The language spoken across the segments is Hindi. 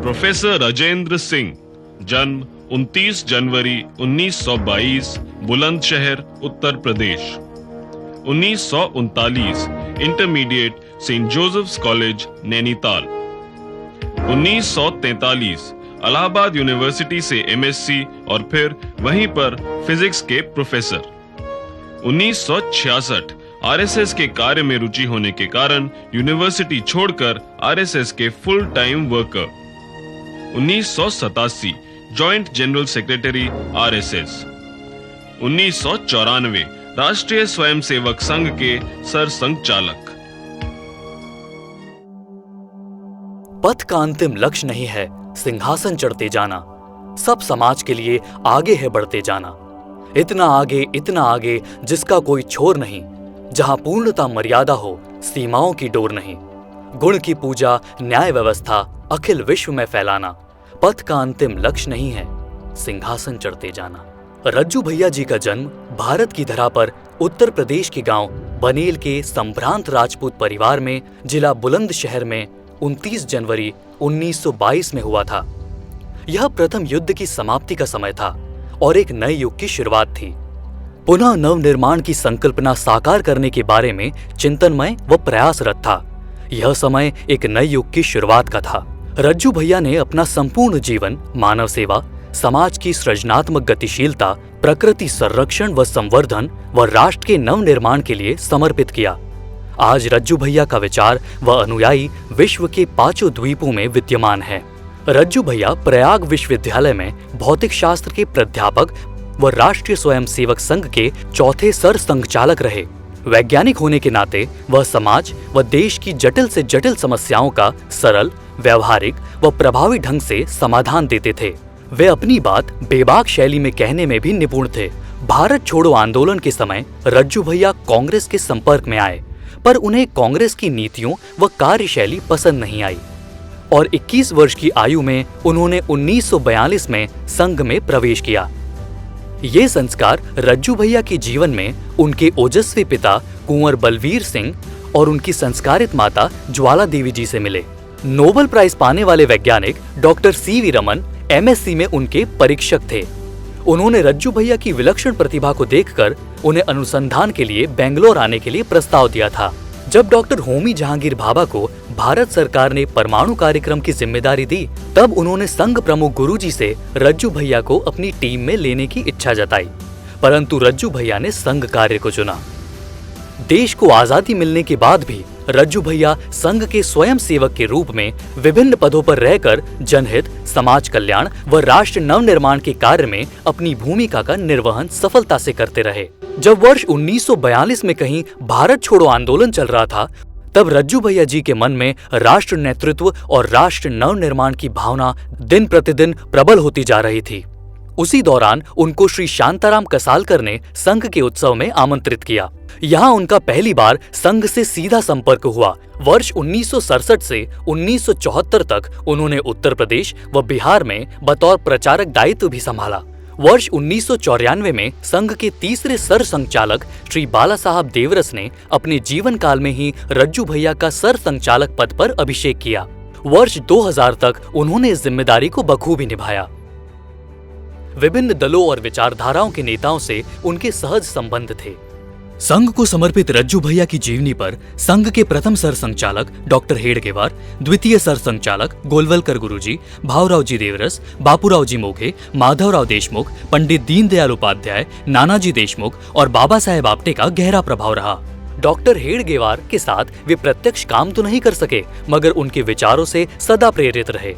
प्रोफेसर राजेंद्र सिंह, जन्म 29 जनवरी 1922, Bulandshahr, Uttar Pradesh. 1939 intermediate Saint Joseph's college, Nainital. 1943 Allahabad university से एमएससी और फिर वहीं पर फिजिक्स के प्रोफेसर। 1966 आरएसएस के कार्य में रुचि होने के कारण यूनिवर्सिटी छोड़कर आरएसएस के full time worker. 1987 joint general secretary RSS. 1994 राष्ट्रीय स्वयंसेवक संघ के सरसंघचालक। पथ का अंतिम लक्ष्य नहीं है सिंहासन चढ़ते जाना, सब समाज के लिए आगे है बढ़ते जाना। इतना आगे जिसका कोई छोर नहीं, जहां पूर्णता मर्यादा हो, सीमाओं की डोर नहीं। गुण की पूजा, न्याय व्यवस्था अखिल विश्व में फैलाना, पथ का अंतिम लक्ष्य नहीं है सिंहासन चढ़ते जाना। रज्जू भैया जी का जन्म भारत की धरा पर उत्तर प्रदेश के गांव बनेल के संभ्रांत राजपूत परिवार में जिला बुलंदशहर में 29 जनवरी 1922 में हुआ था। यह प्रथम युद्ध की समाप्ति का समय था और एक नए युग की शुरुआत थी। पुनः नवनिर्माण की संकल्पना साकार करने के बारे में चिंतनमय व प्रयासरत था। यह समय एक नए युग की शुरुआत का था। रज्जू भैया ने अपना संपूर्ण जीवन मानव सेवा, समाज की सृजनात्मक गतिशीलता, प्रकृति संरक्षण व संवर्धन व राष्ट्र के नवनिर्माण के लिए समर्पित किया। आज रज्जू भैया का विचार व अनुयायी विश्व के 5 द्वीपों में विद्यमान है। रज्जू भैया प्रयाग विश्वविद्यालय में भौतिक शास्त्र के प्राध्यापक व राष्ट्रीय स्वयंसेवक संघ के चौथे सरसंघचालक रहे। वैज्ञानिक होने के नाते वह समाज व देश की जटिल से जटिल समस्याओं का सरल, व्यवहारिक व प्रभावी ढंग से समाधान देते थे। वे अपनी बात बेबाक शैली में कहने में भी निपुण थे। भारत छोड़ो आंदोलन के समय रज्जू भैया कांग्रेस के संपर्क में आए, पर उन्हें कांग्रेस की नीतियों व कार्यशैली पसंद नहीं आई और 21 वर्ष की आयु में उन्होंने 1942 में संघ में प्रवेश किया। ये संस्कार रज्जू भैया के जीवन में उनके ओजस्वी पिता कुंवर बलवीर सिंह और उनकी संस्कारित माता ज्वाला देवी जी से मिले। नोबेल प्राइज पाने वाले वैज्ञानिक डॉक्टर सीवी रमन एमएससी में उनके परीक्षक थे। उन्होंने रज्जू भैया की विलक्षण प्रतिभा को देखकर उन्हें अनुसंधान के लिए बेंगलोर आने के लिए प्रस्ताव दिया था। जब डॉक्टर होमी जहांगीर भाभा को भारत सरकार ने परमाणु कार्यक्रम की जिम्मेदारी दी, तब उन्होंने संघ प्रमुख गुरुजी से रज्जू भैया को अपनी टीम में लेने की इच्छा जताई, परंतु रज्जू भैया ने संघ कार्य को चुना। देश को आजादी मिलने के बाद भी रज्जू भैया संघ के स्वयं सेवक के रूप में विभिन्न पदों पर रहकर जनहित, समाज कल्याण व राष्ट्र नवनिर्माण के कार्य में अपनी भूमिका का निर्वहन सफलता से करते रहे। जब वर्ष 1942 में कहीं भारत छोड़ो आंदोलन चल रहा था, तब रज्जू भैया जी के मन में राष्ट्र नेतृत्व और राष्ट्र नवनिर्माण की भावना दिन प्रतिदिन प्रबल होती जा रही थी। उसी दौरान उनको श्री शांताराम कसालकर ने संघ के उत्सव में आमंत्रित किया। यहाँ उनका पहली बार संघ से सीधा संपर्क हुआ। वर्ष 1967 से 1974 तक उन्होंने उत्तर प्रदेश व बिहार में बतौर प्रचारक दायित्व भी संभाला। वर्ष 1994 में संघ के तीसरे सरसंघचालक श्री बाला साहब देवरस ने अपने जीवन काल में ही रज्जू भैया का सरसंघचालक पद पर अभिषेक किया। वर्ष 2000 तक उन्होंने इस जिम्मेदारी को बखूबी निभाया। विभिन्न दलों और विचारधाराओं के नेताओं से उनके सहज संबंध थे। संघ को समर्पित रज्जू भैया की जीवनी पर संघ के प्रथम सरसंघचालक डॉक्टर हेडगेवार, द्वितीय सरसंघचालक गोलवलकर गुरुजी, भावराव जी देवरस, बापूराव जी मोघे, माधवराव देशमुख, पंडित दीनदयाल उपाध्याय, नानाजी देशमुख और बाबा साहेब आप्टे का गहरा प्रभाव रहा। डॉक्टर हेडगेवार के साथ वे प्रत्यक्ष काम तो नहीं कर सके, मगर उनके विचारों से सदा प्रेरित रहे।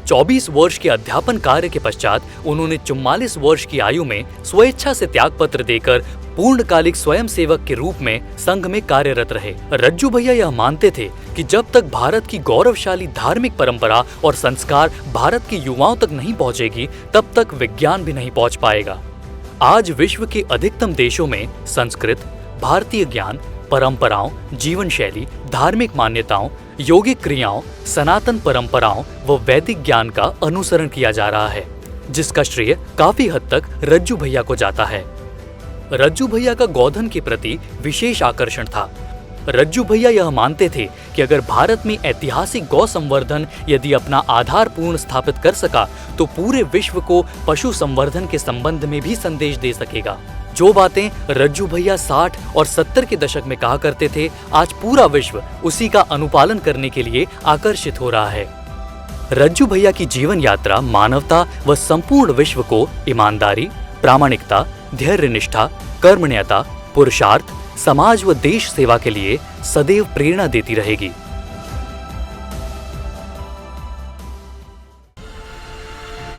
24 वर्ष के अध्यापन कार्य के पश्चात उन्होंने 44 वर्ष की आयु में स्वेच्छा से त्यागपत्र देकर पूर्णकालिक स्वयंसेवक के रूप में संघ में कार्यरत रहे। रज्जू भैया यह मानते थे कि जब तक भारत की गौरवशाली धार्मिक परंपरा और संस्कार भारत के युवाओं तक नहीं पहुंचेगी, तब तक विज्ञान भी नहीं पहुंच पाएगा। आज विश्व के अधिकतम देशों में संस्कृत, भारतीय ज्ञान, परंपराओं, जीवन शैली, धार्मिक मान्यताओं, यौगिक क्रियाओं, सनातन परंपराओं व वैदिक ज्ञान का अनुसरण किया जा रहा है, जिसका श्रेय काफी हद तक रज्जू भैया को जाता है। रज्जू भैया का गौधन के प्रति विशेष आकर्षण था। रज्जू भैया यह मानते थे कि अगर भारत में ऐतिहासिक गौ संवर्धन यदि अपना आधार पूर्ण स्थापित कर सका तो पूरे विश्व को पशु संवर्धन के संबंध में भी संदेश दे सकेगा। जो बातें रज्जू भैया 60 और 70 के दशक में कहा करते थे, आज पूरा विश्व उसी का अनुपालन करने के लिए आकर्षित हो रहा है। रज्जू भैया की जीवन यात्रा मानवता व संपूर्ण विश्व को ईमानदारी, प्रामाणिकता, धैर्य निष्ठा, कर्मण्यता, पुरुषार्थ, समाज व देश सेवा के लिए सदैव प्रेरणा देती रहेगी।